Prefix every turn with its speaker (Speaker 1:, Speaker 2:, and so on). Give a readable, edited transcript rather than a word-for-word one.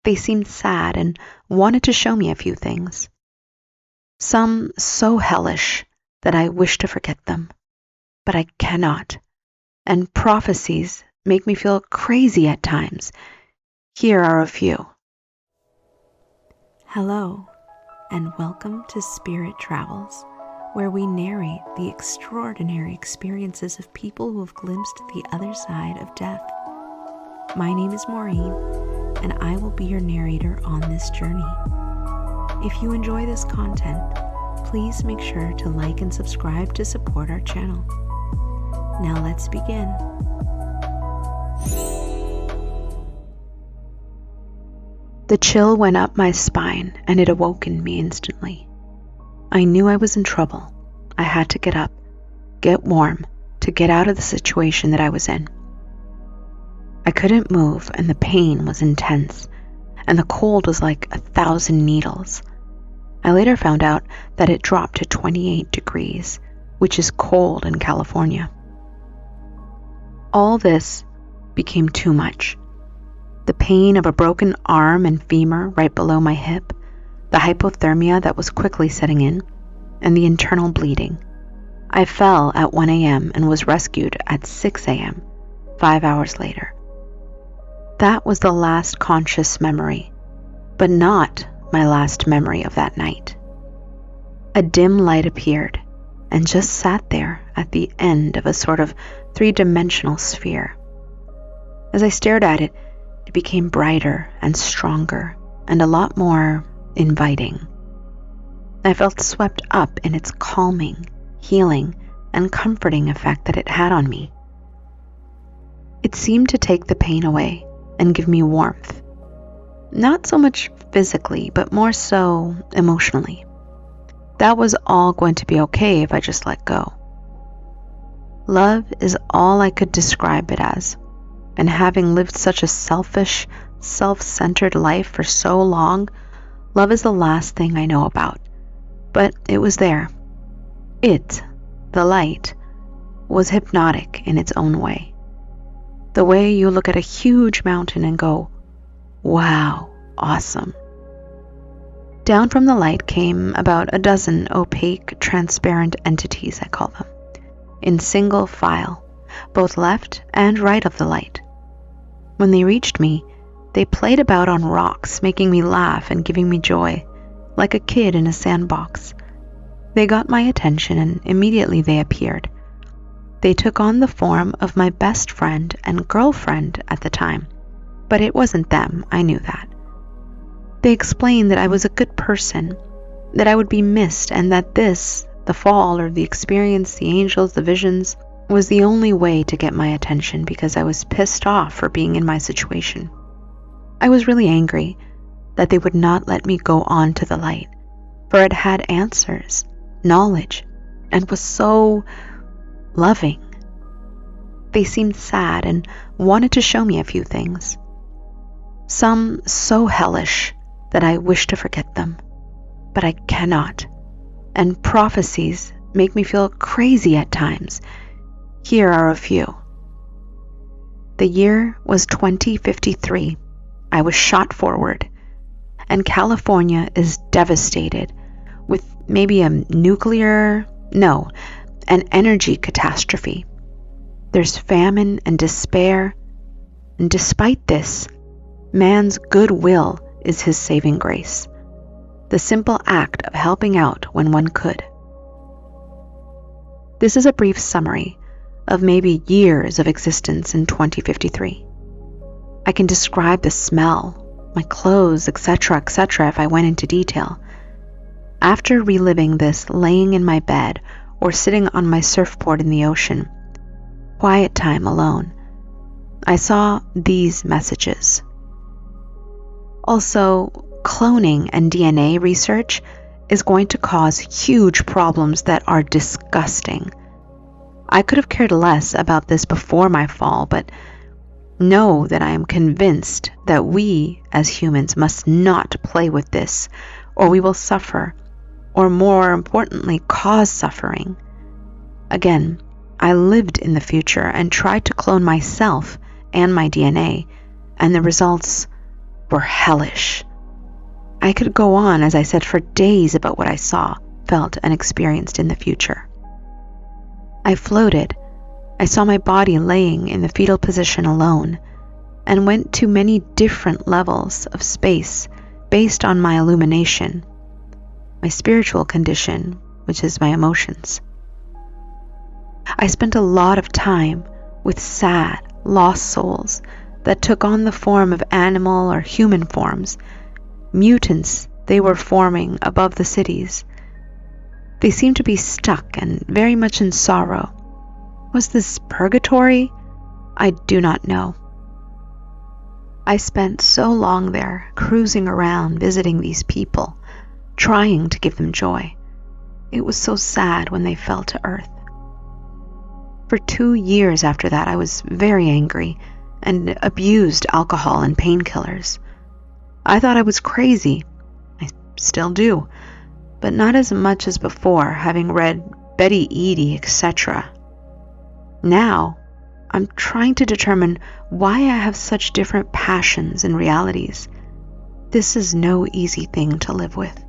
Speaker 1: They seemed sad and wanted to show me a few things. Some so hellish that I wish to forget them, but I cannot. And prophecies make me feel crazy at times. Here are a few.
Speaker 2: Hello, and welcome to Spirit Travels, where we narrate the extraordinary experiences of people who have glimpsed the other side of death. My name is Maureen, and I will be your narrator on this journey. If you enjoy this content, please make sure to like and subscribe to support our channel. Now let's begin.
Speaker 1: The chill went up my spine and it awoke in me instantly. I knew I was in trouble. I had to get up, get warm, to get out of the situation that I was in. I couldn't move and the pain was intense, and the cold was like 1,000 needles. I later found out that it dropped to 28 degrees, which is cold in California. All this became too much. The pain of a broken arm and femur right below my hip, the hypothermia that was quickly setting in, and the internal bleeding. I fell at 1 a.m. and was rescued at 6 a.m., 5 hours later. That was the last conscious memory, but not my last memory of that night. A dim light appeared and just sat there at the end of a sort of three-dimensional sphere. As I stared at it, it became brighter and stronger and a lot more inviting. I felt swept up in its calming, healing, and comforting effect that it had on me. It seemed to take the pain away and give me warmth. Not so much physically, but more so emotionally. That was all going to be okay if I just let go. Love is all I could describe it as. And having lived such a selfish, self-centered life for so long, love is the last thing I know about. But it was there. It, the light, was hypnotic in its own way. The way you look at a huge mountain and go, wow, awesome. Down from the light came about a dozen opaque, transparent entities, I call them, in single file, both left and right of the light. When they reached me, they played about on rocks, making me laugh and giving me joy, like a kid in a sandbox. They got my attention and immediately they appeared. They took on the form of my best friend and girlfriend at the time, but it wasn't them, I knew that. They explained that I was a good person, that I would be missed, and that this, the fall or the experience, the angels, the visions, was the only way to get my attention because I was pissed off for being in my situation. I was really angry that they would not let me go on to the light, for it had answers, knowledge, and was so loving. They seemed sad and wanted to show me a few things. Some so hellish that I wish to forget them, but I cannot. And prophecies make me feel crazy at times. Here are a few. The year was 2053. I was shot forward, and California is devastated with maybe an energy catastrophe. There's famine and despair, and despite this, man's goodwill is his saving grace, the simple act of helping out when one could. This is a brief summary of maybe years of existence in 2053. I can describe the smell, my clothes, etc., if I went into detail. After reliving this laying in my bed or sitting on my surfboard in the ocean, quiet time alone, I saw these messages. Also, cloning and DNA research is going to cause huge problems that are disgusting. I could have cared less about this before my fall, but know that I am convinced that we as humans must not play with this, or we will suffer, or more importantly, cause suffering. Again, I lived in the future and tried to clone myself and my DNA, and the results were hellish. I could go on, as I said, for days about what I saw, felt, and experienced in the future. I floated. I saw my body laying in the fetal position alone, and went to many different levels of space based on my illumination, my spiritual condition, which is my emotions. I spent a lot of time with sad, lost souls that took on the form of animal or human forms. Mutants they were forming above the cities. They seemed to be stuck and very much in sorrow. Was this purgatory? I do not know. I spent so long there, cruising around, visiting these people, trying to give them joy. It was so sad when they fell to earth. For 2 years after that, I was very angry and abused alcohol and painkillers. I thought I was crazy. I still do, but not as much as before, having read Betty Eadie, etc. Now, I'm trying to determine why I have such different passions and realities. This is no easy thing to live with.